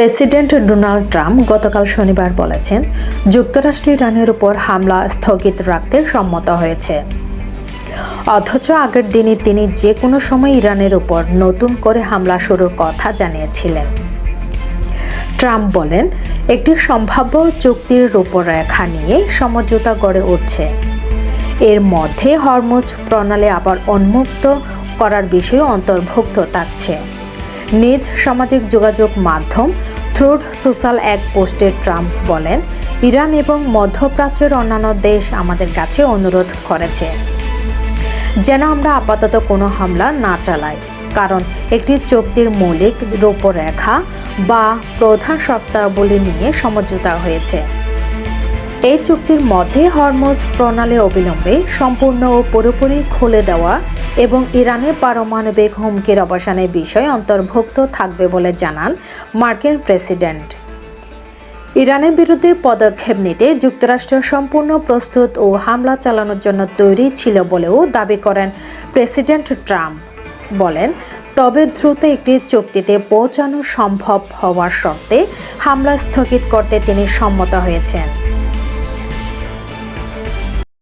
President Donald Trump গতকাল শনিবার বলেছেন, যুক্তরাষ্ট্র ইরানের উপর হামলা স্থগিত রাখতে সম্মত হয়েছে। অথচ আগের দিনই তিনি যে কোনো সময় ইরানের উপর নতুন করে হামলা শুরুর কথা জানিয়েছিলেন। ট্রাম্প বলেন, একটি সম্ভাব্য চুক্তির রূপরেখা নিয়ে সমঝোতা গড়ে উঠছে। এর মধ্যে হরমুজ প্রণালী আবার উন্মুক্ত করার বিষয় অন্তর্ভুক্ত থাকছে। নিজ সামাজিক যোগাযোগ মাধ্যম ট্রুথ সোশ্যাল এক পোস্টে ট্রাম্প বলেন, ইরান এবং মধ্যপ্রাচ্যের অন্যান্য দেশ আমাদের কাছে অনুরোধ করেছে যেন আমরা আপাতত কোনো হামলা না চালাই, কারণ একটি চুক্তির মৌলিক রূপরেখা বা প্রধান শর্তাবলী নিয়ে সমঝোতা হয়েছে। এই চুক্তির মধ্যে হরমুজ প্রণালী অবিলম্বে সম্পূর্ণ ও পুরোপুরি খুলে দেওয়া এবং ইরানের পারমাণবিক হুমকির অবসানের বিষয় অন্তর্ভুক্ত থাকবে বলে জানান মার্কিন প্রেসিডেন্ট। ইরানের বিরুদ্ধে পদক্ষেপ নিতে যুক্তরাষ্ট্র সম্পূর্ণ প্রস্তুত ও হামলা চালানোর জন্য তৈরি ছিল বলেও দাবি করেন প্রেসিডেন্ট ট্রাম্প। বলেন, তবে দ্রুত একটি চুক্তিতে পৌঁছানো সম্ভব হওয়ার শর্তে হামলা স্থগিত করতে তিনি সম্মত হয়েছেন।